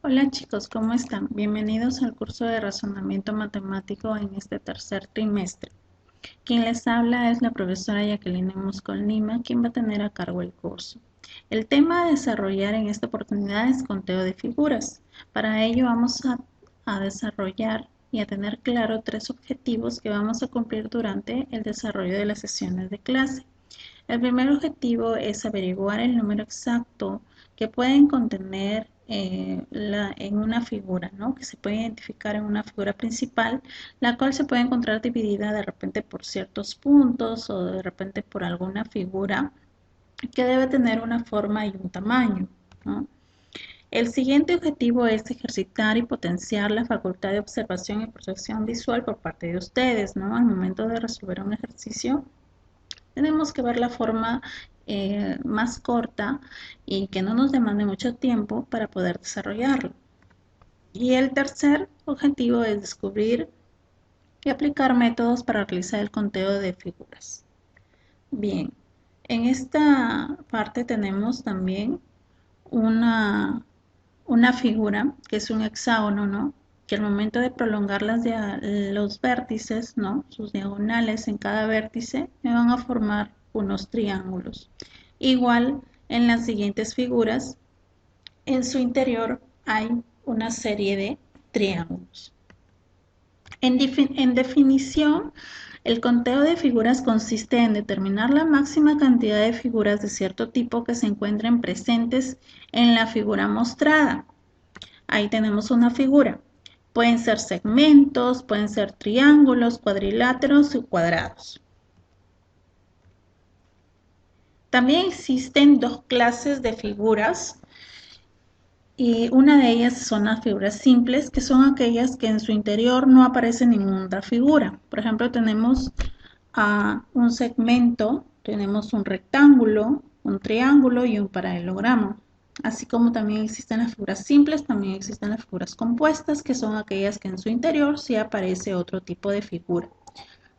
Hola chicos, ¿cómo están? Bienvenidos al curso de razonamiento matemático en este tercer trimestre. Quien les habla es la profesora Jacqueline Moscol Lima, quien va a tener a cargo el curso. El tema a desarrollar en esta oportunidad es conteo de figuras. Para ello vamos a desarrollar y a tener claro tres objetivos que vamos a cumplir durante el desarrollo de las sesiones de clase. El primer objetivo es averiguar el número exacto que pueden contener en una figura, ¿no? Que se puede identificar en una figura principal, la cual se puede encontrar dividida de repente por ciertos puntos o de repente por alguna figura que debe tener una forma y un tamaño, ¿no? El siguiente objetivo es ejercitar y potenciar la facultad de observación y percepción visual por parte de ustedes, ¿no? Al momento de resolver un ejercicio, tenemos que ver la forma más corta y que no nos demande mucho tiempo para poder desarrollarlo. Y el tercer objetivo es descubrir y aplicar métodos para realizar el conteo de figuras. Bien, en esta parte tenemos también una, una figura que es un hexágono, ¿no? Que al momento de prolongar los vértices, ¿no? Sus diagonales en cada vértice, me van a formar unos triángulos. Igual en las siguientes figuras, en su interior hay una serie de triángulos. En definición, el conteo de figuras consiste en determinar la máxima cantidad de figuras de cierto tipo que se encuentren presentes en la figura mostrada. Ahí tenemos una figura. Pueden ser segmentos, pueden ser triángulos, cuadriláteros y cuadrados. También existen dos clases de figuras y una de ellas son las figuras simples, que son aquellas que en su interior no aparece ninguna otra figura. Por ejemplo, tenemos un segmento, tenemos un rectángulo, un triángulo y un paralelogramo. Así como también existen las figuras simples, también existen las figuras compuestas, que son aquellas que en su interior sí aparece otro tipo de figura.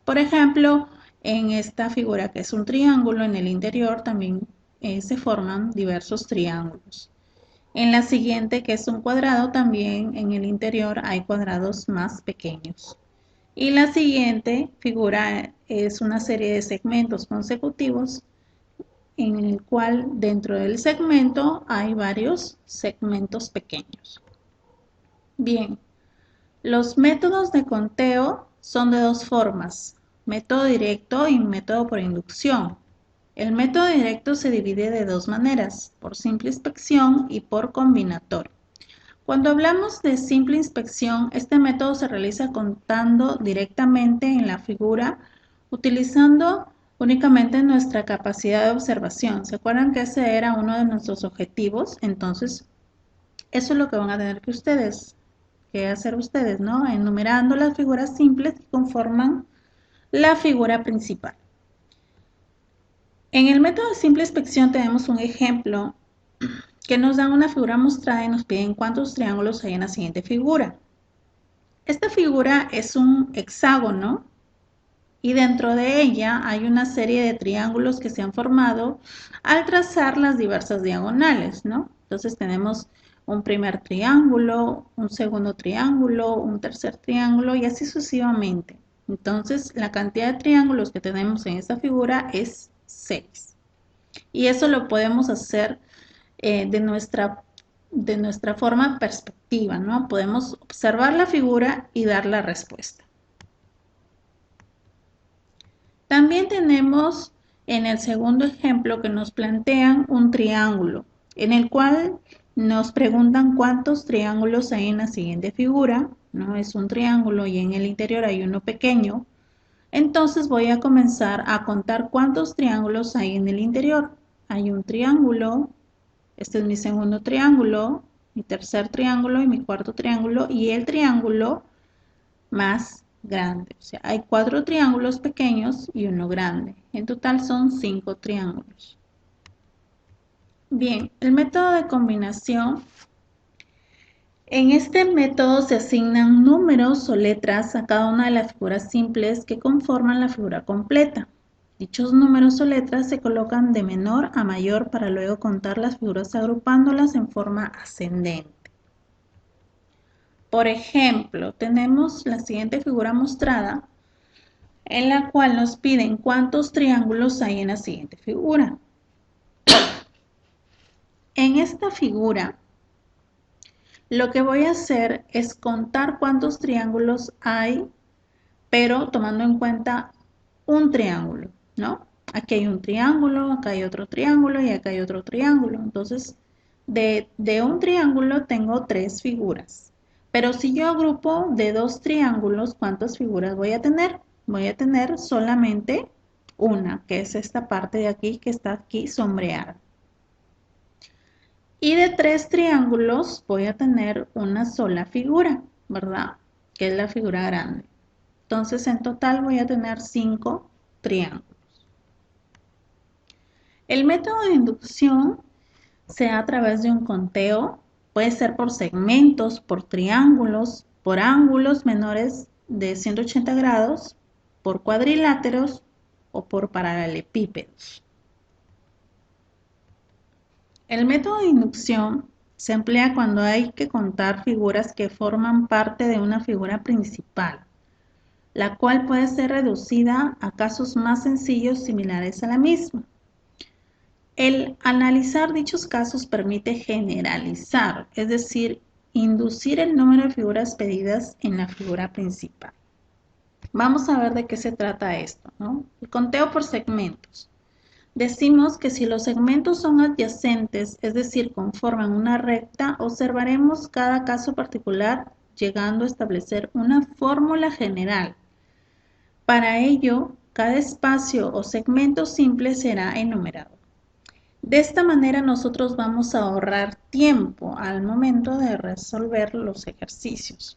Por ejemplo, en esta figura que es un triángulo, en el interior también se forman diversos triángulos. En la siguiente, que es un cuadrado, también en el interior hay cuadrados más pequeños. Y la siguiente figura es una serie de segmentos consecutivos en el cual dentro del segmento hay varios segmentos pequeños. Bien, los métodos de conteo son de dos formas, método directo y método por inducción. El método directo se divide de dos maneras, por simple inspección y por combinatorio. Cuando hablamos de simple inspección, este método se realiza contando directamente en la figura, utilizando únicamente nuestra capacidad de observación. ¿Se acuerdan que ese era uno de nuestros objetivos? Entonces, eso es lo que van a tener que hacer ustedes, ¿no? Enumerando las figuras simples que conforman la figura principal. En el método de simple inspección tenemos un ejemplo que nos dan una figura mostrada y nos piden cuántos triángulos hay en la siguiente figura. Esta figura es un hexágono y dentro de ella hay una serie de triángulos que se han formado al trazar las diversas diagonales, ¿no? Entonces tenemos un primer triángulo, un segundo triángulo, un tercer triángulo y así sucesivamente. Entonces la cantidad de triángulos que tenemos en esta figura es 6. Y eso lo podemos hacer de nuestra forma perspectiva, ¿no? Podemos observar la figura y dar la respuesta. También tenemos en el segundo ejemplo que nos plantean un triángulo, en el cual nos preguntan cuántos triángulos hay en la siguiente figura, ¿no? Es un triángulo y en el interior hay uno pequeño. Entonces voy a comenzar a contar cuántos triángulos hay en el interior. Hay un triángulo, este es mi segundo triángulo, mi tercer triángulo y mi cuarto triángulo y el triángulo más grande. O sea, hay 4 triángulos pequeños y uno grande. En total son 5 triángulos. Bien, el método de combinación. En este método se asignan números o letras a cada una de las figuras simples que conforman la figura completa. Dichos números o letras se colocan de menor a mayor para luego contar las figuras agrupándolas en forma ascendente. Por ejemplo, tenemos la siguiente figura mostrada en la cual nos piden cuántos triángulos hay en la siguiente figura. En esta figura, lo que voy a hacer es contar cuántos triángulos hay, pero tomando en cuenta un triángulo, ¿no? Aquí hay un triángulo, acá hay otro triángulo y acá hay otro triángulo. Entonces, de un triángulo tengo 3 figuras. Pero si yo agrupo de 2 triángulos, ¿cuántas figuras voy a tener? Voy a tener solamente una, que es esta parte de aquí que está aquí sombreada. Y de 3 triángulos voy a tener una sola figura, ¿verdad? Que es la figura grande. Entonces en total voy a tener 5 triángulos. El método de inducción se da a través de un conteo, puede ser por segmentos, por triángulos, por ángulos menores de 180 grados, por cuadriláteros o por paralelepípedos. El método de inducción se emplea cuando hay que contar figuras que forman parte de una figura principal, la cual puede ser reducida a casos más sencillos similares a la misma. El analizar dichos casos permite generalizar, es decir, inducir el número de figuras pedidas en la figura principal. Vamos a ver de qué se trata esto, ¿no? El conteo por segmentos. Decimos que si los segmentos son adyacentes, es decir, conforman una recta, observaremos cada caso particular llegando a establecer una fórmula general. Para ello, cada espacio o segmento simple será enumerado. De esta manera nosotros vamos a ahorrar tiempo al momento de resolver los ejercicios.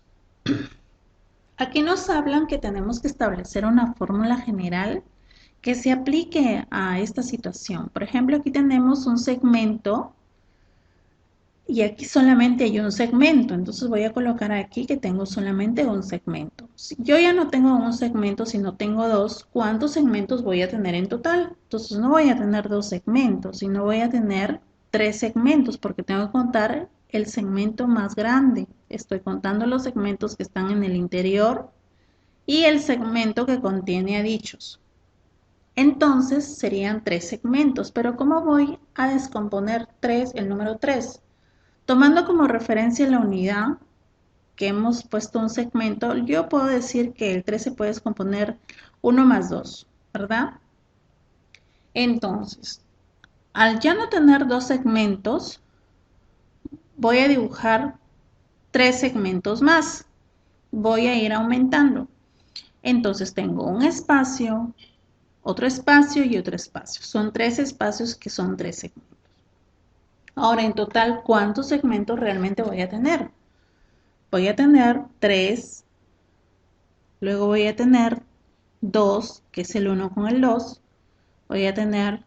Aquí nos hablan que tenemos que establecer una fórmula general que se aplique a esta situación. Por ejemplo, aquí tenemos un segmento y aquí solamente hay un segmento, entonces voy a colocar aquí que tengo solamente un segmento. Si yo ya no tengo un segmento, sino tengo 2, ¿cuántos segmentos voy a tener en total? Entonces no voy a tener 2 segmentos, sino voy a tener 3 segmentos porque tengo que contar el segmento más grande. Estoy contando los segmentos que están en el interior y el segmento que contiene a dichos. Entonces serían 3 segmentos, pero ¿cómo voy a descomponer el número 3? Tomando como referencia la unidad que hemos puesto un segmento, yo puedo decir que el 3 se puede descomponer 1 más 2, ¿verdad? Entonces, al ya no tener 2 segmentos, voy a dibujar 3 segmentos más. Voy a ir aumentando. Entonces tengo un espacio, otro espacio y otro espacio. Son 3 espacios que son 3 segmentos. Ahora, en total, ¿cuántos segmentos realmente voy a tener? Voy a tener 3, luego voy a tener 2, que es el 1 con el 2, voy a tener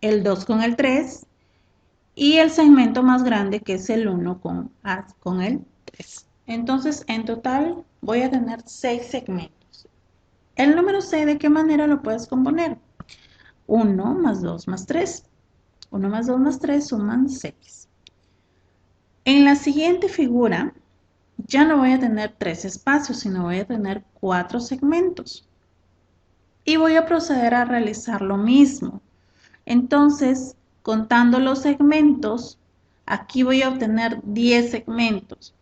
el 2 con el 3 y el segmento más grande que es el 1 con el 3. Entonces, en total voy a tener 6 segmentos. El número 6, ¿de qué manera lo puedes componer? 1 más 2 más 3. 1 más 2 más 3 suman 6. En la siguiente figura ya no voy a tener 3 espacios, sino voy a tener 4 segmentos. Y voy a proceder a realizar lo mismo. Entonces, contando los segmentos, aquí voy a obtener 10 segmentos.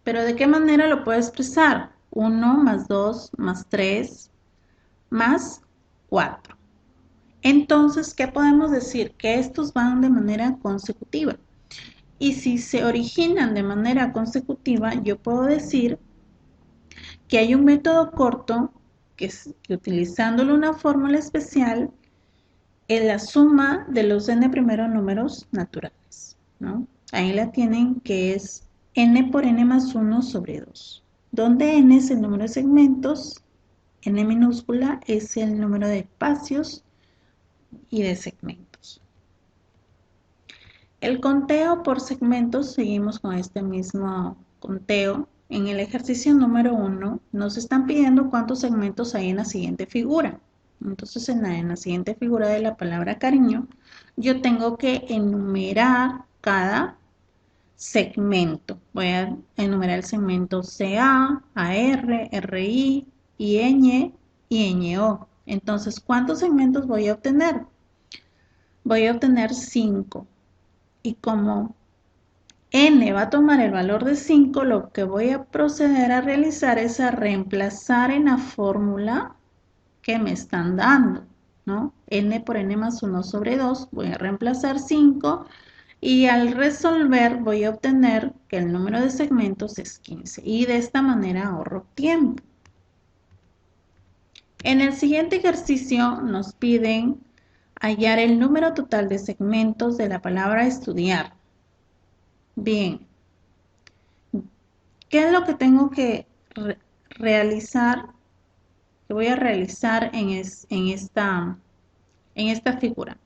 Pero ¿de qué manera lo puedo expresar? 1 más 2 más 3 más 4. Entonces, ¿qué podemos decir? Que estos van de manera consecutiva. Y si se originan de manera consecutiva, yo puedo decir que hay un método corto que utilizándolo una fórmula especial es la suma de los n primeros números naturales, ¿no? Ahí la tienen, que es n por n más 1 sobre 2, donde n es el número de segmentos, n minúscula es el número de espacios y de segmentos. El conteo por segmentos, seguimos con este mismo conteo. En el ejercicio número 1 nos están pidiendo cuántos segmentos hay en la siguiente figura. Entonces en la siguiente figura de la palabra cariño, yo tengo que enumerar cada segmento. Voy a enumerar el segmento CA, AR, RI, IN y NO. Entonces, ¿cuántos segmentos voy a obtener? Voy a obtener 5. Y como n va a tomar el valor de 5, lo que voy a proceder a realizar es a reemplazar en la fórmula que me están dando, ¿no? N por n más 1 sobre 2, voy a reemplazar 5 y al resolver voy a obtener que el número de segmentos es 15 y de esta manera ahorro tiempo. En el siguiente ejercicio nos piden hallar el número total de segmentos de la palabra estudiar. Bien, ¿qué es lo que tengo que realizar? Que voy a realizar en esta figura.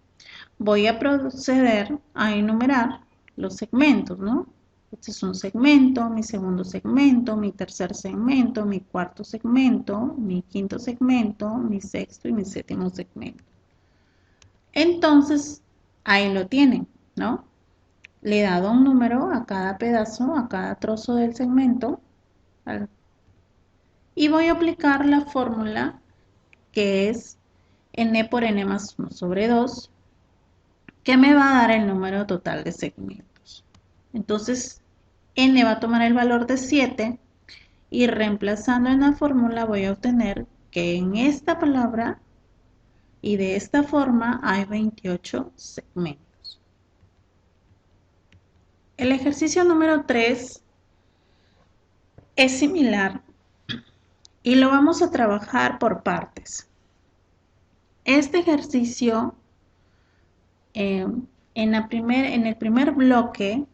Voy a proceder a enumerar los segmentos, ¿no? Este es un segmento, mi segundo segmento, mi tercer segmento, mi cuarto segmento, mi quinto segmento, mi sexto y mi séptimo segmento. Entonces, ahí lo tienen, ¿no? Le he dado un número a cada pedazo, a cada trozo del segmento, y voy a aplicar la fórmula que es n por n más 1 sobre 2, que me va a dar el número total de segmentos. Entonces, n va a tomar el valor de 7 y reemplazando en la fórmula voy a obtener que en esta palabra y de esta forma hay 28 segmentos. El ejercicio número 3 es similar y lo vamos a trabajar por partes. Este ejercicio, en el primer bloque,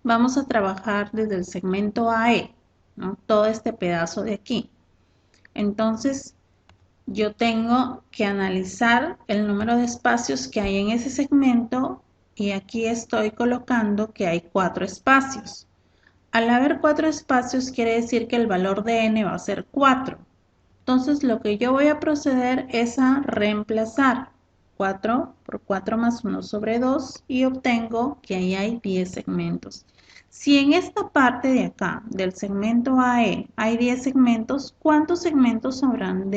vamos a trabajar desde el segmento AE, ¿no? Todo este pedazo de aquí. Entonces, yo tengo que analizar el número de espacios que hay en ese segmento y aquí estoy colocando que hay 4 espacios. Al haber 4 espacios quiere decir que el valor de n va a ser 4. Entonces lo que yo voy a proceder es a reemplazar 4 por 4 más 1 sobre 2 y obtengo que ahí hay 10 segmentos. Si en esta parte de acá, del segmento AE, hay 10 segmentos, ¿cuántos segmentos habrán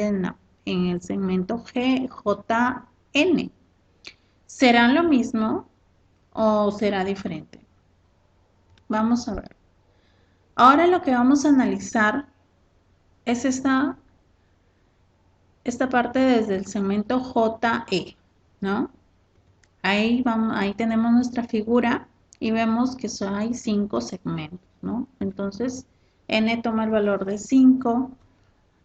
en el segmento GJN? ¿Serán lo mismo o será diferente? Vamos a ver. Ahora lo que vamos a analizar es esta parte desde el segmento JE, ¿no? Ahí tenemos nuestra figura y vemos que hay 5 segmentos, ¿no? Entonces, n toma el valor de 5,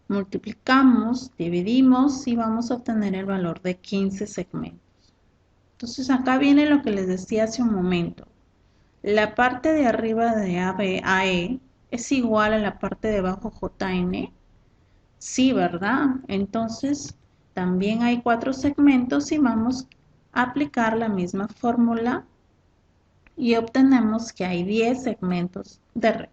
multiplicamos, dividimos y vamos a obtener el valor de 15 segmentos. Entonces, acá viene lo que les decía hace un momento. La parte de arriba de AE es igual a la parte de abajo JN. Sí, ¿verdad? Entonces, también hay 4 segmentos y vamos a aplicar la misma fórmula y obtenemos que hay 10 segmentos de red.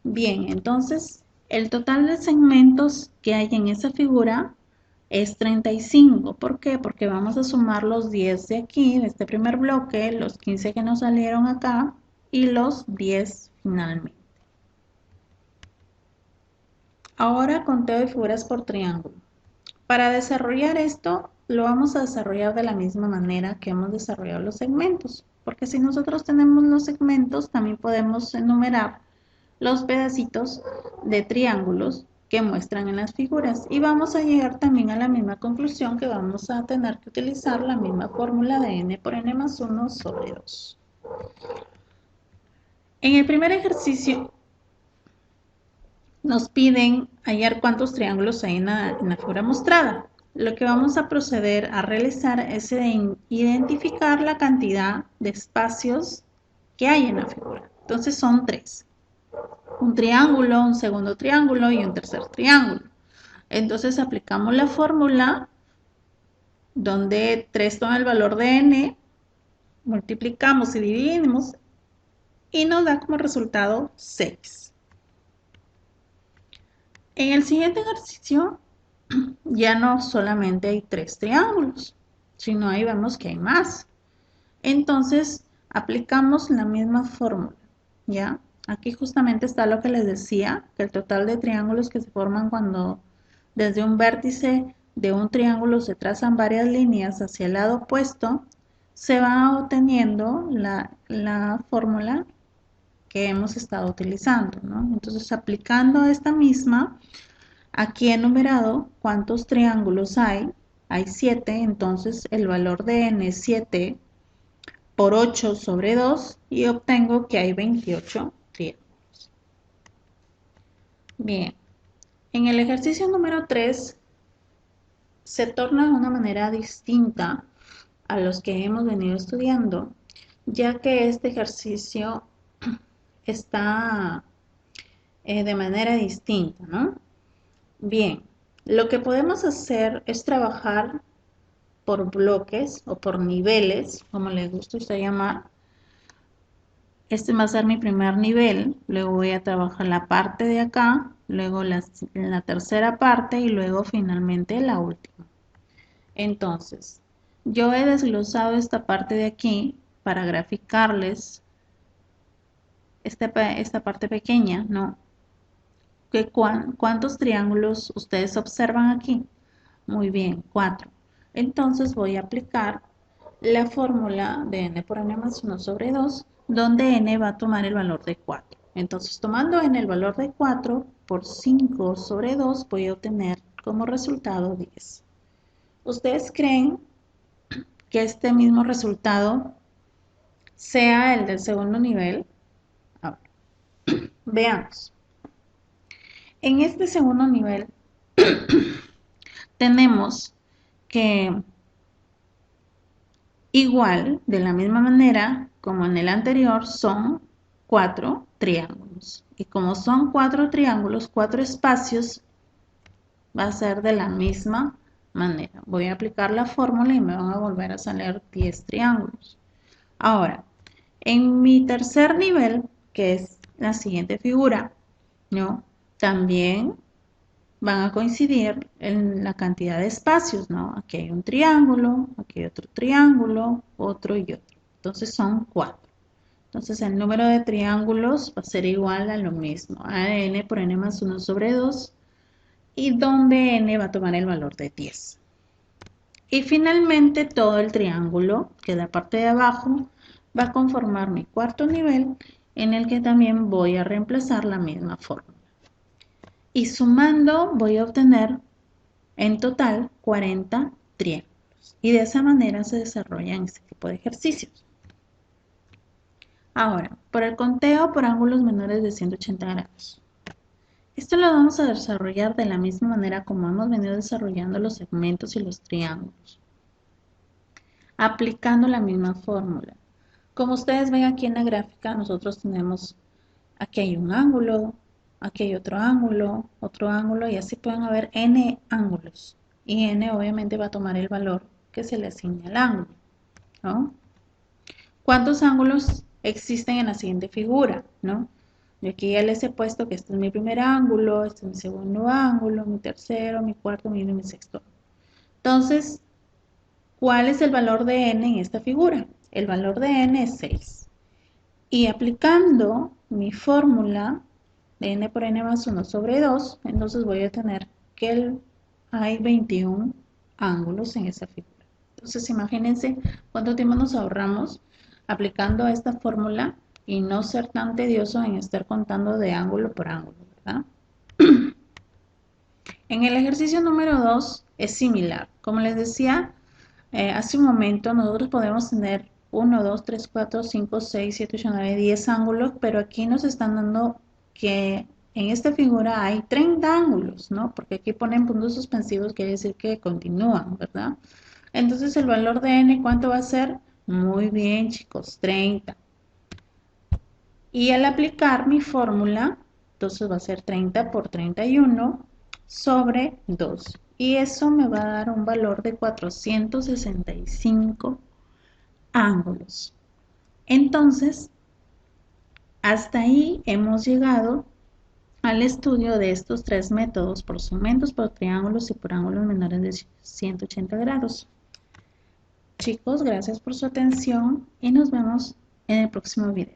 Bien, entonces, el total de segmentos que hay en esa figura es 35. ¿Por qué? Porque vamos a sumar los 10 de aquí, de este primer bloque, los 15 que nos salieron acá y los 10 finalmente. Ahora conteo de figuras por triángulo. Para desarrollar esto, lo vamos a desarrollar de la misma manera que hemos desarrollado los segmentos. Porque si nosotros tenemos los segmentos, también podemos enumerar los pedacitos de triángulos que muestran en las figuras. Y vamos a llegar también a la misma conclusión que vamos a tener que utilizar la misma fórmula de n por n más 1 sobre 2. En el primer ejercicio, nos piden hallar cuántos triángulos hay en la figura mostrada. Lo que vamos a proceder a realizar es identificar la cantidad de espacios que hay en la figura. Entonces son 3. Un triángulo, un segundo triángulo y un tercer triángulo. Entonces aplicamos la fórmula donde 3 toma el valor de n, multiplicamos y dividimos y nos da como resultado 6. En el siguiente ejercicio ya no solamente hay 3 triángulos, sino ahí vemos que hay más. Entonces aplicamos la misma fórmula, ¿ya? Aquí justamente está lo que les decía, que el total de triángulos que se forman cuando desde un vértice de un triángulo se trazan varias líneas hacia el lado opuesto, se va obteniendo la fórmula que hemos estado utilizando, ¿no? Entonces, aplicando esta misma, aquí he enumerado cuántos triángulos hay 7, entonces el valor de n es 7 por 8 sobre 2 y obtengo que hay 28 triángulos. Bien, en el ejercicio número 3 se torna de una manera distinta a los que hemos venido estudiando, ya que este ejercicio está de manera distinta, ¿no? Bien, lo que podemos hacer es trabajar por bloques o por niveles, como les gusta usted llamar. Este va a ser mi primer nivel, luego voy a trabajar la parte de acá, luego la tercera parte y luego finalmente la última. Entonces, yo he desglosado esta parte de aquí para graficarles esta parte pequeña, ¿no? ¿Cuántos triángulos ustedes observan aquí? Muy bien, 4. Entonces voy a aplicar la fórmula de n por n más 1 sobre 2, donde n va a tomar el valor de 4. Entonces, tomando n el valor de 4 por 5 sobre 2, voy a obtener como resultado 10. ¿Ustedes creen que este mismo resultado sea el del segundo nivel? A ver, veamos. En este segundo nivel tenemos que igual, de la misma manera como en el anterior, son 4 triángulos. Y como son 4 triángulos, 4 espacios, va a ser de la misma manera. Voy a aplicar la fórmula y me van a volver a salir 10 triángulos. Ahora, en mi tercer nivel, que es la siguiente figura, ¿no? También van a coincidir en la cantidad de espacios, ¿no? Aquí hay un triángulo, aquí hay otro triángulo, otro y otro. Entonces son 4. Entonces el número de triángulos va a ser igual a lo mismo, a n por n más 1 sobre 2, y donde n va a tomar el valor de 10. Y finalmente todo el triángulo, que es la parte de abajo, va a conformar mi cuarto nivel, en el que también voy a reemplazar la misma fórmula. Y sumando voy a obtener en total 40 triángulos. Y de esa manera se desarrollan este tipo de ejercicios. Ahora, por el conteo por ángulos menores de 180 grados. Esto lo vamos a desarrollar de la misma manera como hemos venido desarrollando los segmentos y los triángulos, aplicando la misma fórmula. Como ustedes ven aquí en la gráfica, nosotros tenemos, aquí hay un ángulo, aquí hay otro ángulo, y así pueden haber n ángulos. Y n obviamente va a tomar el valor que se le asigne al ángulo, ¿no? ¿Cuántos ángulos existen en la siguiente figura, ¿no? Yo aquí ya les he puesto que este es mi primer ángulo, este es mi segundo ángulo, mi tercero, mi cuarto, mi quinto y mi sexto. Entonces, ¿cuál es el valor de n en esta figura? El valor de n es 6. Y aplicando mi fórmula de n por n más 1 sobre 2, entonces voy a tener que hay 21 ángulos en esa figura. Entonces, imagínense cuánto tiempo nos ahorramos aplicando esta fórmula y no ser tan tedioso en estar contando de ángulo por ángulo, ¿verdad? En el ejercicio número 2 es similar. Como les decía hace un momento, nosotros podemos tener 1, 2, 3, 4, 5, 6, 7, 8, 9, 10 ángulos, pero aquí nos están dando que en esta figura hay 30 ángulos, ¿no? Porque aquí ponen puntos suspensivos, quiere decir que continúan, ¿verdad? Entonces el valor de n, ¿cuánto va a ser? Muy bien, chicos, 30. Y al aplicar mi fórmula, entonces va a ser 30 por 31 sobre 2. Y eso me va a dar un valor de 465 ángulos. Entonces, hasta ahí hemos llegado al estudio de estos tres métodos por segmentos, por triángulos y por ángulos menores de 180 grados. Chicos, gracias por su atención y nos vemos en el próximo video.